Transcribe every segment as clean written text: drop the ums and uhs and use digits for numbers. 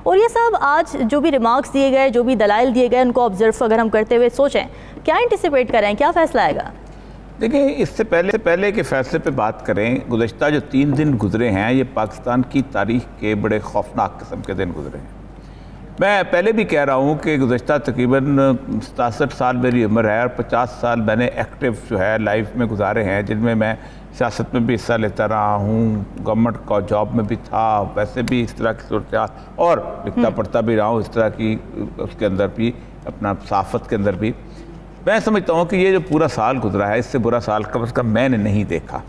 اور یہ صاحب آج جو بھی ریمارکس دیے گئے، جو بھی دلائل دیے گئے، ان کو آبزرو اگر ہم کرتے ہوئے سوچیں، کیا انٹیسپیٹ کریں، کیا فیصلہ آئے گا؟ دیکھیں، اس سے پہلے کے فیصلے پہ بات کریں، گزشتہ جو 3 دن گزرے ہیں یہ پاکستان کی تاریخ کے بڑے خوفناک قسم کے دن گزرے ہیں۔ میں پہلے بھی کہہ رہا ہوں کہ گزشتہ تقریباً 67 سال میری عمر ہے اور 50 سال میں نے ایکٹیو جو ہے لائف میں گزارے ہیں، جن میں میں سیاست میں بھی حصہ لیتا رہا ہوں، گورنمنٹ کا جاب میں بھی تھا، ویسے بھی اس طرح کی صورتحال، اور لکھتا پڑھتا بھی رہا ہوں اس طرح کی، اس کے اندر بھی اپنا صحافت کے اندر بھی۔ میں سمجھتا ہوں کہ یہ جو پورا سال گزرا ہے، اس سے برا سال کم از کم میں نے نہیں دیکھا۔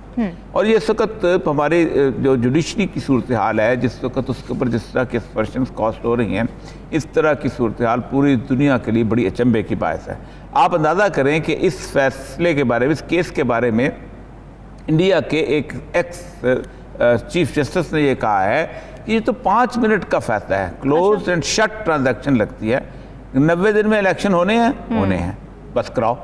اور یہ اس وقت ہماری جو جوڈیشری کی صورتحال ہے، جس وقت اس کے اوپر جس طرح کی ایکسپریشنز کاسٹ ہو رہی ہیں، اس طرح کی صورتحال پوری دنیا کے لیے بڑی اچنبھے کی باعث ہے۔ آپ اندازہ کریں کہ اس فیصلے کے بارے میں، اس کیس کے بارے میں انڈیا کے ایک ایکس چیف جسٹس نے یہ کہا ہے کہ یہ تو 5 منٹ کا فیصلہ ہے، کلوز اینڈ شٹ ٹرانزیکشن لگتی ہے، 90 دن میں الیکشن ہونے ہیں، بس کراؤ،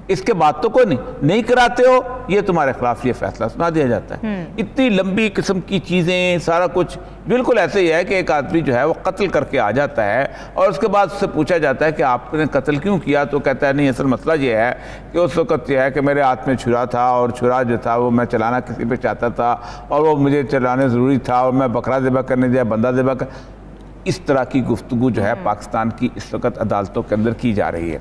اس کے بعد تو کوئی نہیں کراتے ہو، یہ تمہارے خلاف یہ فیصلہ سنا دیا جاتا ہے۔ اتنی لمبی قسم کی چیزیں، سارا کچھ بالکل ایسے ہی ہے کہ ایک آدمی جو ہے وہ قتل کر کے آ جاتا ہے اور اس کے بعد اس سے پوچھا جاتا ہے کہ آپ نے قتل کیوں کیا، تو کہتا ہے نہیں، اصل مسئلہ یہ ہے کہ اس وقت یہ ہے کہ میرے ہاتھ میں چھرا تھا اور چھرا جو تھا وہ میں چلانا کسی پہ چاہتا تھا اور وہ مجھے چلانے ضروری تھا اور میں بکرا ذبح کرنے دیا، بندہ ذبح کر۔ اس طرح کی گفتگو جو ہے پاکستان کی اس وقت عدالتوں کے اندر کی جا رہی ہے۔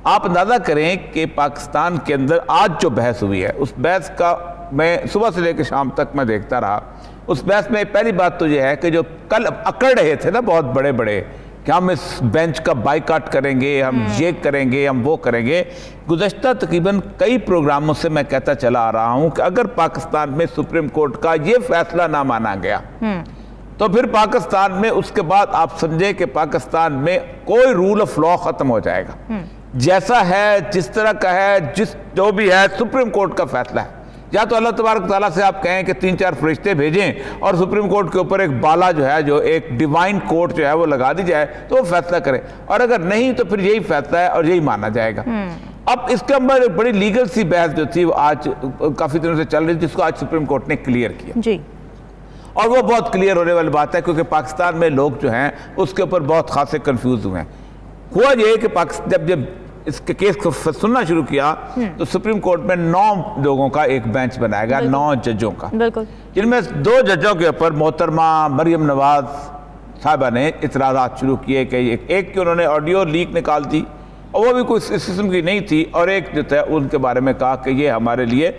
آپ اندازہ کریں کہ پاکستان کے اندر آج جو بحث ہوئی ہے، اس بحث کا میں صبح سے لے کے شام تک میں دیکھتا رہا۔ اس بحث میں پہلی بات تو یہ ہے کہ جو کل اکڑ رہے تھے نا بہت بڑے کہ ہم اس بینچ کا بائیکاٹ کریں گے، ہم یہ کریں گے، ہم وہ کریں گے، گزشتہ تقریباً کئی پروگراموں سے میں کہتا چلا آ رہا ہوں کہ اگر پاکستان میں سپریم کورٹ کا یہ فیصلہ نہ مانا گیا تو پھر پاکستان میں اس کے بعد آپ سمجھے کہ پاکستان میں کوئی رول آف لا ختم ہو جائے گا۔ جیسا ہے، جس طرح کا ہے، جو بھی ہے، سپریم کورٹ کا فیصلہ ہے۔ یا تو اللہ تبارک تعالیٰ سے آپ کہیں کہ 3-4 فرشتے بھیجیں اور سپریم کورٹ کے اوپر ایک بالا جو ہے، جو ایک ڈیوائن کورٹ جو ہے وہ لگا دی جائے تو وہ فیصلہ کرے، اور اگر نہیں تو پھر یہی فیصلہ ہے اور یہی مانا جائے گا۔ اب اس کے اندر ایک بڑی لیگل سی بحث جو تھی وہ آج کافی دنوں سے چل رہی تھی، جس کو آج سپریم کورٹ نے کلیئر کیا جی، اور وہ بہت کلیئر ہونے والی بات ہے کیونکہ پاکستان میں لوگ جو ہیں اس کے اوپر بہت خاصے کنفیوز ہوئے ہیں۔ ہوا یہ کہ جب اس کے کیس کو سننا شروع کیا تو سپریم کورٹ میں 9 لوگوں کا ایک بینچ بنایا گیا، 9 ججوں کا، جن میں 2 ججوں کے اوپر محترمہ مریم نواز صاحبہ نے اعتراضات شروع کیے کہ ایک کہ انہوں نے آڈیو لیک نکال دی اور وہ بھی کوئی اس قسم کی نہیں تھی، اور ایک جو تھا ان کے بارے میں کہا کہ یہ ہمارے لیے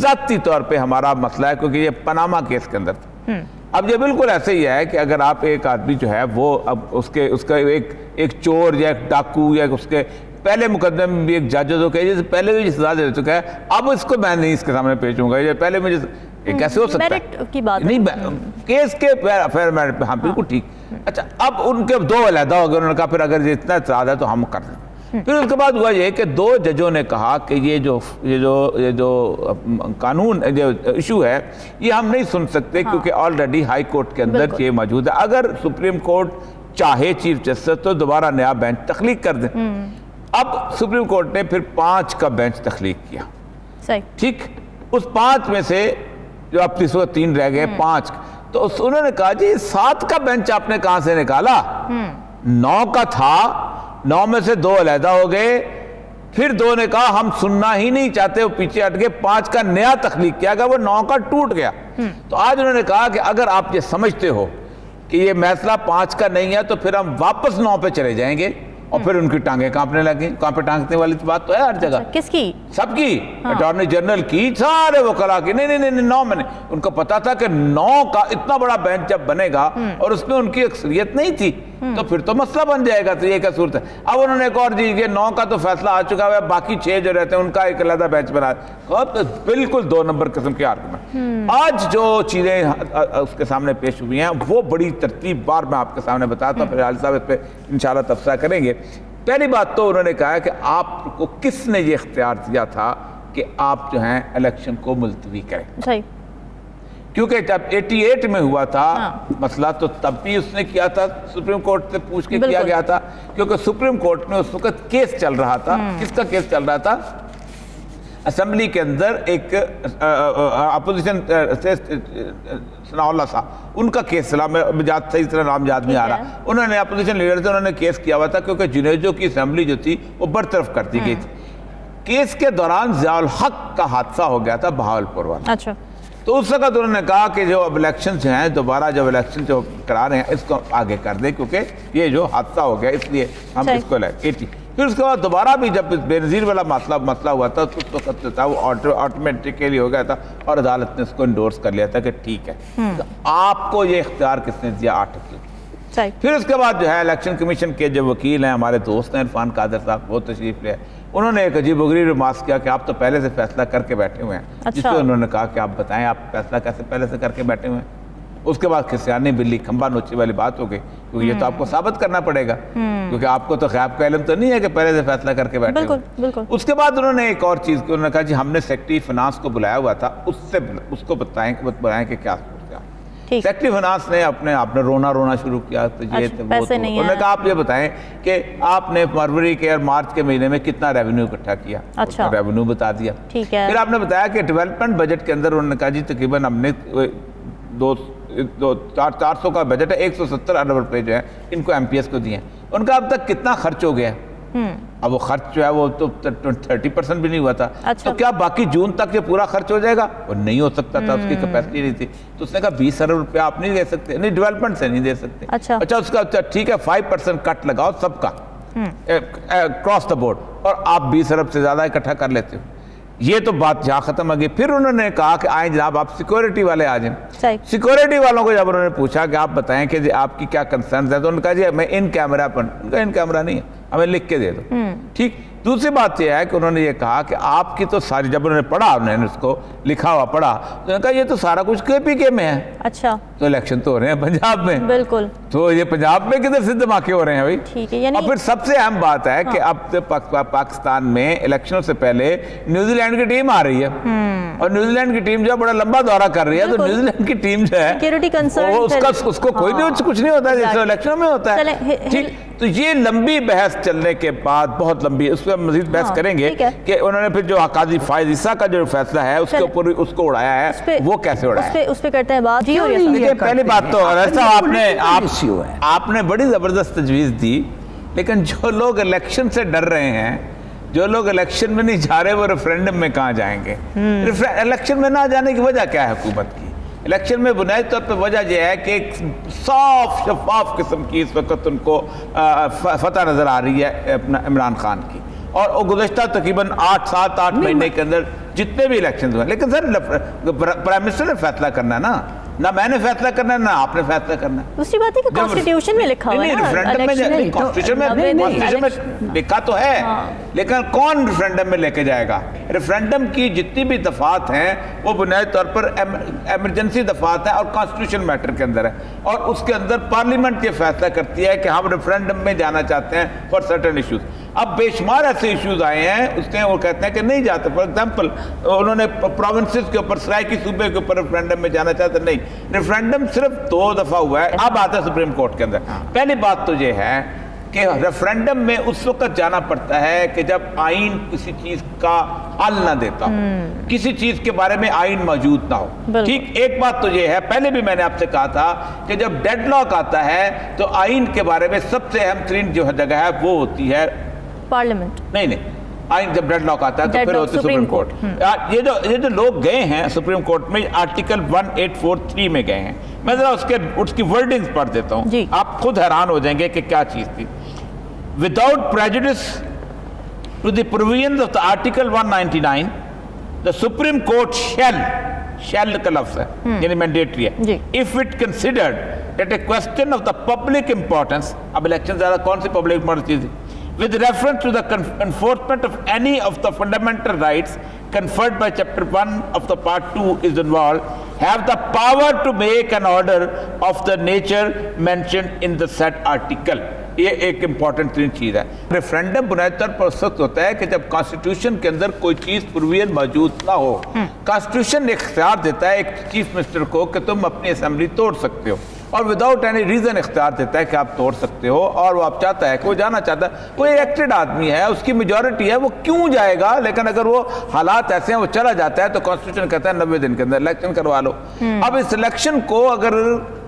ذاتی طور پہ ہمارا مسئلہ ہے کیونکہ یہ پاناما کیس کے اندر تھا۔ اب یہ بالکل ایسے ہی ہے کہ اگر آپ ایک آدمی جو ہے وہ اب اس کا ایک چور یا ایک ڈاکو یا اس کے پہلے مقدمے میں بھی ایک جج ہو کہ جیسے پہلے بھی سزا دے چکا ہے، اب اس کو میں نہیں اس کے سامنے پیش ہوں گا، یہ پہلے مجھے کیسے ہو سکتا ہے؟ نہیں، کیس کے افیئر میں، ہاں بالکل ٹھیک۔ اچھا، اب ان کے 2 علیحدہ ہو گئے، انہوں نے کہا پھر اگر یہ اتنا اعتراض ہے تو ہم کر دیں۔ پھر اس کے بعد ہوا یہ کہ 2 ججوں نے کہا کہ یہ جو قانون جو ایشو ہے یہ ہم نہیں سن سکتے کیونکہ آلریڈی ہائی کورٹ کے اندر یہ موجود ہے، اگر سپریم کورٹ چاہے چیف جسٹس تو دوبارہ نیا بینچ تخلیق کر دیں۔ اب سپریم کورٹ نے پھر 5 کا بینچ تخلیق کیا، ٹھیک، اس 5 میں سے جو اب اس وقت 3 رہ گئے، 5، تو انہوں نے کہا جی 7 کا بینچ آپ نے کہاں سے نکالا؟ 9 کا تھا، 9 میں سے 2 علیحدہ ہو گئے، پھر 2 نے کہا ہم سننا ہی نہیں چاہتے، وہ پیچھے ہٹ گئے، 5 کا نیا تخلیق کیا گیا، وہ 9 کا ٹوٹ گیا۔ تو آج انہوں نے کہا کہ اگر آپ یہ سمجھتے ہو کہ یہ مسئلہ 5 کا نہیں ہے تو پھر ہم واپس 9 پہ چلے جائیں گے، اور پھر ان کی ٹانگیں کانپنے لگیں۔ کہاں پہ ٹانگنے والی بات تو ہے ہر جگہ، کس کی؟ سب کی، اٹارنی جنرل کی، سارے وکلا کی، نہیں 9 میں نہیں۔ ان کو پتا تھا کہ 9 کا اتنا بڑا بینچ جب بنے گا اور اس میں ان کی اکثریت نہیں تھی تو پھر تو مسئلہ بن جائے گا، تو یہ کیا صورت ہے؟ اب انہوں نے ایک اور چیز کی، 9 کا تو فیصلہ آ چکا ہے، باقی 6 جو رہتے ہیں ان کا ایک علیحدہ بینچ بنا، بالکل 2 نمبر قسم کے آرگومنٹ۔ آج جو چیزیں اس کے سامنے پیش ہوئی ہیں وہ بڑی ترتیب بار میں آپ کے سامنے بتاتا ہوں، پھر حال صاحب اس پہ انشاءاللہ تبصرہ کریں گے۔ پہلی بات تو انہوں نے کہا کہ آپ کو کس نے یہ اختیار دیا تھا کہ آپ جو ہیں الیکشن کو ملتوی کریں؟ صحیح، کیونکہ جب 88 میں ہوا تھا مسئلہ تو تب بھی اس نے کیا تھا، سپریم کورٹ سے پوچھ کے کیا گیا تھا، کیونکہ سپریم کورٹ میں اس وقت کیس چل رہا تھا۔ کس کا کیس چل رہا تھا؟ اسمبلی کے اندر ایک اپوزیشن سے ثناء اللہ صاحب ان کا کیس چلا، میں صحیح طرح نام یاد نہیں آ رہا، انہوں نے اپوزیشن لیڈر سے انہوں نے کیس کیا ہوا تھا کیونکہ جنیجو کی اسمبلی جو تھی وہ برطرف کر دی گئی تھی۔ کیس کے دوران ضیاء الحق کا حادثہ ہو گیا تھا بہاولپور والا۔ اچھا، تو اس وقت انہوں نے کہا کہ جو اب الیکشن جو ہیں دوبارہ جب الیکشن جو کرا رہے ہیں اس کو آگے کر دیں کیونکہ یہ جو حادثہ ہو گیا اس لیے ہم اس کو لے پھر اس کے بعد دوبارہ بھی جب بے نظیر والا مسئلہ ہوا تھا تو اس وقت جو تھا وہ آٹومیٹکلی ہو گیا تھا اور عدالت نے اس کو انڈورس کر لیا تھا کہ ٹھیک ہے۔ تو آپ کو یہ اختیار کس نے دیا؟ 8 اپریل۔ پھر اس کے بعد جو ہے الیکشن کمیشن کے جو وکیل ہیں ہمارے دوست ہیں عرفان قادر صاحب، وہ تشریف لے، انہوں نے ایک عجیب و غریب ریمارک کیا کہ آپ تو پہلے سے فیصلہ کر کے بیٹھے ہوئے ہیں، جس پہ انہوں نے کہا کہ آپ بتائیں آپ فیصلہ کیسے پہلے سے کر کے بیٹھے ہوئے ہیں۔ اس کے بعد کھسیانی بلی کھمبا نوچی والی بات ہو گئی کیونکہ یہ تو آپ کو ثابت کرنا پڑے گا کیونکہ آپ کو تو غیب کا علم تو نہیں ہے کہ پہلے سے فیصلہ کر کے بیٹھے ہوئے۔ اس کے بعد انہوں نے ایک اور چیز کی، انہوں نے کہا جی ہم نے سیکٹری فنانس کو بلایا ہوا تھا، اس کو بتائیں کہ کیا سیکٹری فنانس نے آپ نے رونا شروع کیا تو یہ انہوں نے کہا آپ یہ بتائیں کہ آپ نے فروری کے اور مارچ کے مہینے میں کتنا ریونیو اکٹھا کیا، ریونیو بتا دیا۔ پھر آپ نے بتایا کہ ڈیولپمنٹ بجٹ کے اندر انہوں نے کہا جی تقریباً ہم نے 400 کا بجٹ ہے، 170 ارب روپے جو ہے ان کو ایم پی ایس کو دیے ہیں۔ ان کا اب تک کتنا خرچ ہو گیا ہے؟ اب وہ خرچ جو ہے وہ تو 30% بھی نہیں ہوا تھا، تو کیا باقی جون تک یہ پورا خرچ ہو جائے گا؟ وہ نہیں ہو سکتا تھا، اس کی کیپیسٹی نہیں تھی۔ تو اس نے کہا 20 ارب روپے آپ نہیں دے سکتے، نہیں ڈیولپمنٹ سے نہیں دے سکتے۔ اچھا اس کا ٹھیک ہے 5% کٹ لگاؤ سب کا کراس دا بورڈ اور آپ 20 ارب سے زیادہ اکٹھا کر لیتے ہو۔ یہ تو بات جہاں ختم ہو گئی۔ پھر انہوں نے کہا کہ آئیں جناب آپ سیکورٹی والے آ جائیں۔ سیکورٹی والوں کو جب انہوں نے پوچھا کہ آپ بتائیں کہ آپ کی کیا کنسرنز ہیں تو انہوں نے کہا جی میں ان کیمرہ پر، ان کا ان کیمرہ نہیں ہے، ہمیں لکھ کے دے دو۔ ٹھیک، دوسری بات یہ ہے کہ انہوں نے یہ کہا کہ آپ کی تو ساری، جب انہوں نے پڑھا انہوں نے اس کو لکھا ہوا پڑھا تو انہوں نے کہا یہ تو سارا کچھ کے پی کے میں ہے۔ اچھا، تو الیکشن تو ہو رہے ہیں پنجاب میں، بالکل، تو یہ پنجاب میں کدھر سے دھماکے ہو رہے ہیں بھائی؟ ٹھیک ہے، اور پھر سب سے اہم بات ہے کہ اب پاکستان میں الیکشنوں سے پہلے نیوزی لینڈ کی ٹیم آ رہی ہے اور نیوزی لینڈ کی ٹیم جو ہے بڑا لمبا دورہ کر رہی ہے، تو نیوزی لینڈ کی ٹیم جو ہے اس کو کوئی نہیں کچھ نہیں ہوتا ہے جیسے الیکشنوں میں ہوتا ہے۔ ٹھیک، تو یہ لمبی بحث چلنے کے بعد بہت لمبی، اس پہ مزید بحث کریں گے کہ انہوں نے پھر جو قاضی فائز عیسیٰ کا جو فیصلہ ہے اس کے اوپر اس کو اڑایا ہے، وہ کیسے اڑایا ہے اس پہ کرتے ہیں بات۔ پہلی بات تو آپ نے بڑی زبردست تجویز دی، لیکن جو لوگ الیکشن سے ڈر رہے ہیں، جو لوگ الیکشن میں نہیں جا رہے وہ ریفرینڈم میں کہاں جائیں گے؟ الیکشن میں نہ جانے کی وجہ کیا ہے حکومت کی؟ الیکشن میں بنیادی طور پہ وجہ یہ ہے کہ ایک صاف شفاف قسم کی اس وقت ان کو فتح نظر آ رہی ہے اپنا عمران خان کی، اور گزشتہ تقریباً 8 مہینے کے اندر جتنے بھی الیکشن ہوئے، لیکن سر پرائم منسٹر نے فیصلہ کرنا ہے نا، نہ میں نے فیصلہ کرنا ہے نہ آپ نے فیصلہ کرنا ہے۔ دوسری بات ہے کہ کانسٹیٹیوشن میں لکھا ہوا ہے، کانسٹیٹیوشن میں لکھا تو ہے، لیکن کون ریفرینڈم میں لے کے جائے گا؟ ریفرینڈم کی جتنی بھی دفعات ہیں وہ بنیادی طور پر ایمرجنسی دفعات ہیں اور کانسٹیٹیوشن میٹر کے اندر ہے، اور اس کے اندر پارلیمنٹ یہ فیصلہ کرتی ہے کہ ہم ریفرینڈم میں جانا چاہتے ہیں فار سرٹن ایشوز۔ اب بے شمار ایسے ایشوز آئے ہیں اس نے وہ کہتے ہیں کہ نہیں جاتے، فار ایگزامپل انہوں نے پروونسز کے اوپر، سرائکی صوبے کے اوپر ریفرینڈم میں جانا چاہتے نہیں، ریفرینڈم صرف 2 دفعہ ہوا ہے، اب آتا ہے سپریم کورٹ کے اندر۔ پہلی بات تو یہ ہے کہ ریفرینڈم میں اس وقت جانا پڑتا ہے کہ جب آئین کسی چیز کا حل نہ دیتا ہو، کسی چیز کے بارے میں آئین موجود نہ ہو۔ ٹھیک، ایک بات تو یہ ہے، پہلے بھی میں نے آپ سے کہا تھا کہ جب ڈیڈ لاک آتا ہے تو آئین کے بارے میں سب سے اہم ترین جو جگہ ہے وہ ہوتی ہے پارلیمنٹ۔ نہیں، آئین جب ڈیڈ لاک آتا ہے تو پھر ہوتی ہے سپریم کورٹ۔ یہ جو لوگ گئے ہیں سپریم کورٹ میں آرٹیکل 1843 میں گئے ہیں، میں ذرا اس کی ورڈنگز پڑھ دیتا ہوں، آپ خود حیران ہو جائیں گے کہ کیا چیز تھی۔ Without prejudice to the provisions of the Article 199, the Supreme Court shall کا لفظ ہے یعنی مینڈیٹری ہے، if it considered that a question of the public importance، اب الیکشن زیادہ کون سی پبلک امپورٹنس چیز ہے، with reference to the enforcement of any of the fundamental rights conferred by Chapter 1 of the Part 2 is involved, have the power to make an order of the nature mentioned in the said article۔ یہ ایک important ترین چیز ہے۔ Referendum بنیادی طور پر اس وقت ہوتا ہے کہ جب کانسٹیٹیوشن کے اندر کوئی چیز پروویژن موجود نہ ہو، کانسٹیٹیوشن اختیار دیتا ہے ایک چیف منسٹر کو کہ تم اپنی اسمبلی توڑ سکتے ہو، اور وداؤٹ اینی ریزن اختیار دیتا ہے کہ آپ توڑ سکتے ہو، اور وہ آپ چاہتا ہے کہ وہ جانا چاہتا ہے، وہ الیکٹڈ آدمی ہے، اس کی میجورٹی ہے، وہ کیوں جائے گا؟ لیکن اگر وہ حالات ایسے ہیں وہ چلا جاتا ہے تو کانسٹیٹیوشن کہتا ہے 90 دن کے اندر الیکشن کروا لو۔ اب اس الیکشن کو اگر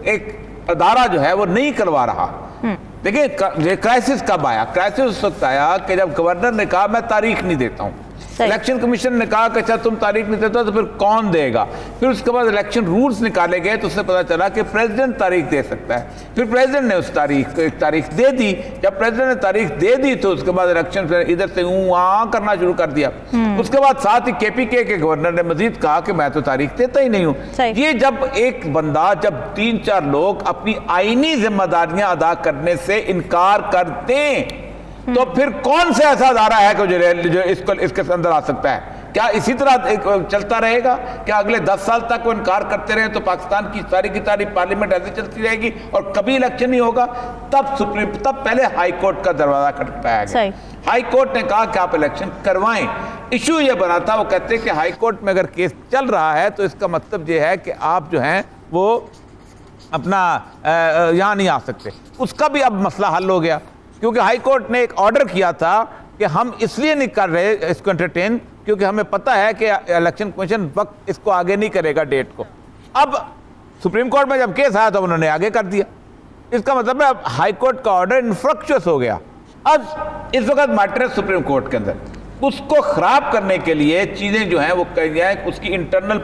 ایک ادارہ جو ہے وہ نہیں کروا رہا، دیکھیں یہ کرائسس کب آیا؟ کرائسس اس وقت آیا کہ جب گورنر نے کہا میں تاریخ نہیں دیتا ہوں، الیکشن کمیشن نے کہا کہ اچھا تم تاریخ نہیں دیتا تو پھر کون دے گا؟ پھر اس کے بعد الیکشن رولز نکالے گئے تو اس سے پتا چلا کہ پریزیڈنٹ تاریخ دے سکتا ہے، پھر پریزیڈنٹ نے اس تاریخ کو ایک تاریخ دے دی، جب پریزیڈنٹ نے تاریخ دے دی تو اس کے بعد الیکشن ادھر سے کرنا شروع کر دیا۔ اس کے بعد ساتھ ہی کے پی کے گورنر نے مزید کہا کہ میں تو تاریخ دیتا ہی نہیں ہوں۔ یہ جب ایک بندہ، جب 3-4 لوگ اپنی آئینی ذمہ داریاں ادا کرنے سے انکار کر دیں تو پھر کون سے ایسا ادارہ ہے کہ جو اس کے اندر آ سکتا ہے؟ کیا اسی طرح چلتا رہے گا؟ کیا اگلے 10 سال تک وہ انکار کرتے رہے تو پاکستان کی ساری پارلیمنٹ ایسے چلتی رہے گی اور کبھی الیکشن نہیں ہوگا؟ تب پہلے ہائی کورٹ کا دروازہ کھٹکھٹایا گیا۔ ہائی کورٹ نے کہا کہ آپ الیکشن کروائیں۔ ایشو یہ بنا تھا، وہ کہتے ہیں کہ ہائی کورٹ میں اگر کیس چل رہا ہے تو اس کا مطلب یہ ہے کہ آپ جو ہیں وہ اپنا یہاں نہیں آ سکتے۔ اس کا بھی اب مسئلہ حل ہو گیا، کیونکہ ہائی کورٹ نے ایک آرڈر کیا تھا کہ ہم اس لیے نہیں کر رہے اس کو انٹرٹین کیونکہ ہمیں پتہ ہے کہ الیکشن کمیشن وقت اس کو آگے نہیں کرے گا ڈیٹ کو۔ اب سپریم کورٹ میں جب کیس آیا تو انہوں نے آگے کر دیا۔ اس کا مطلب ہے اب ہائی کورٹ کا آرڈر انفرکچوس ہو گیا۔ اب اس وقت میٹر ہے سپریم کورٹ کے اندر، اس کو خراب کرنے کے لیے چیزیں جو ہیں وہ اس کی انٹرنل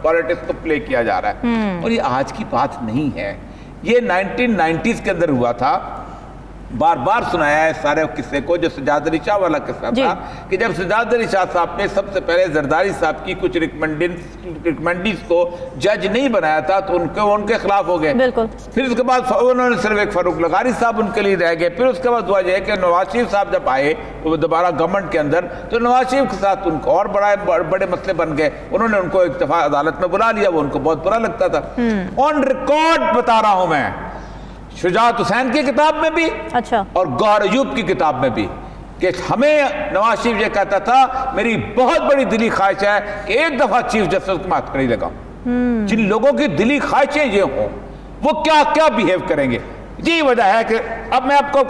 پالیٹکس کو پلے کیا جا رہا ہے، اور یہ آج کی بات نہیں ہے، یہ 1990s کے اندر ہوا تھا۔ بار بار سنایا ہے سارے قصے کو، جو سجاد علی شاہ والا قصہ تھا کہ جب سجاد علی شاہ صاحب نے سب سے پہلے زرداری صاحب کی کچھ ریکمنڈیز کو جج نہیں بنایا تھا تو ان کے خلاف ہو گئے، پھر اس کے بعد انہوں نے صرف ایک فاروق لغاری صاحب ان کے لیے رہ گئے، پھر اس کے بعد ہوا یہ کہ نواز شریف صاحب جب آئے دوبارہ گورنمنٹ کے اندر تو نواز شریف کے ساتھ ان کو اور بڑے مسئلے بن گئے، انہوں نے ان کو ایک دفعہ عدالت میں بلا لیا، وہ ان کو بہت برا لگتا تھا۔ آن ریکارڈ بتا رہا ہوں میں، شجاعت حسین کی کتاب میں بھی اور گوہر ایوب کی کتاب میں بھی، کہ ہمیں نواز شریف یہ کہتا تھا میری بہت بڑی دلی خواہش ہے کہ ایک دفعہ چیف جسٹس کو میں ہتھکڑی لگاؤں۔ جن لوگوں کی دلی خواہشیں یہ ہوں وہ کیا بیہیو کریں گے؟ یہی وجہ ہے کہ اب میں آپ کو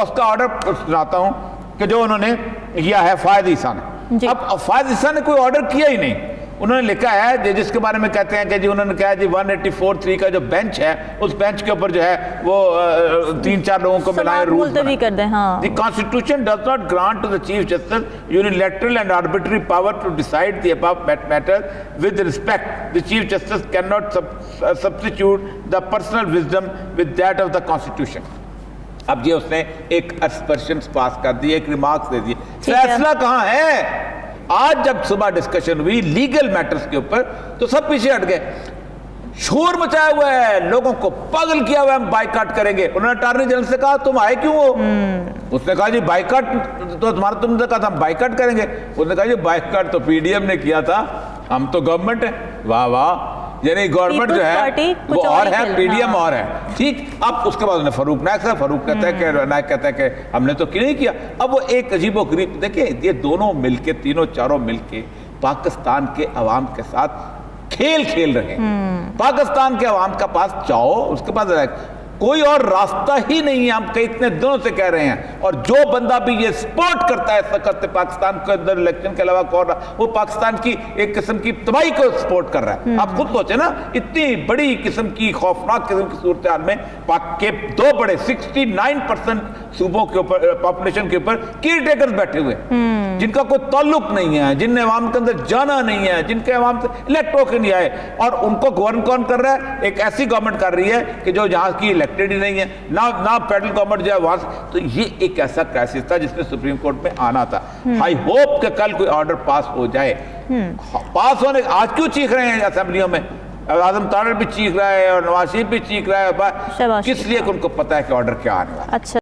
اس کا آرڈر سناتا ہوں کہ جو انہوں نے کیا ہے فائد عیسیٰ نے۔ اب فائد عیسیٰ نے کوئی آرڈر کیا ہی نہیں، انہوں نے لکھا ہے جس کے بارے میں کہتے ہیں کہ جی انہوں نے کہا جی 184(3) کا جو بینچ ہے اس بینچ کے اوپر جو ہے وہ 3-4 لوگوں کو ملائیں رولز کر دیں۔ The Constitution does not grant to the Chief Justice unilateral and arbitrary power to decide the above matter with respect. The Chief Justice cannot substitute the personal wisdom with that of the Constitution. اب یہ اس نے ایک expressions پاس کر دی، ایک remarks دے دی، فیصلہ کہاں ہے؟ آج جب صبح ڈسکشن ہوئی لیگل میٹرز کے اوپر تو سب پیچھے ہٹ گئے، شور مچایا ہوا ہے، لوگوں کو پاگل کیا ہوا ہے، ہم بائیکاٹ کریں گے۔ انہوں نے اٹارنی جنرل سے کہا تم آئے کیوں ہو؟ اس نے کہا جی بائیکاٹ تو تم نے کہا تھا ہم بائیکاٹ کریں گے۔ اس نے کہا جی بائیکاٹ تو پی ڈی ایم نے کیا تھا، ہم تو گورنمنٹ ہے۔ واہ واہ، یعنی گورنمنٹ جو ہے وہ اور ہے، پی ڈی ایم اور ہے، ٹھیک۔ اب اس کے بعد انہیں فاروق کہتا ہے کہ ہم نے تو نہیں کیا۔ اب وہ ایک عجیب و غریب، دیکھیں یہ دونوں مل کے، تینوں چاروں مل کے پاکستان کے عوام کے ساتھ کھیل رہے ہیں۔ پاکستان کے عوام کا پاس جاؤ، اس کے پاس کوئی اور راستہ ہی نہیں ہے، ہم اتنے دنوں سے کہہ رہے ہیں، اور جو بندہ بھی یہ سپورٹ کرتا ہے اس وقت پاکستان کے اندر الیکشن کے علاوہ کون رہا، وہ پاکستان کی ایک قسم کی تباہی کو سپورٹ کر رہا ہے۔ آپ خود سوچیں نا، اتنی بڑی قسم کی خوفناک قسم کی صورتحال میں پاک کے دو بڑے 69% صوبوں کے اوپر پاپولیشن کے اوپر کیئر ٹیکرز بیٹھے ہوئے، جن کا کوئی تعلق نہیں ہے، جن نے عوام کے اندر جانا نہیں ہے، جن کے عوام سے الیکٹ ہو کے نہیں آئے، اور ان کو گورن کون کر رہا ہے؟ ایک ایسی گورنمنٹ کر رہی ہے کہ جو جہاں کی الیکٹڈ ہی نہیں ہے، نہ فیڈرل گورنمنٹ جو ہے وہاں سے۔ تو یہ ایک ایسا کرائسس تھا جس میں سپریم کورٹ میں آنا تھا۔ آئی ہوپ کہ کل کوئی آرڈر پاس ہو جائے۔ پاس ہونے آج کیوں چیخ رہے ہیں اسمبلیوں میں؟ اعظم طاہر بھی چیخ رہا ہے اور نواز شریف بھی چیخ رہا ہے، کس لیے کہ ان کو پتا ہے کہ آرڈر کیا آنے والا ہے۔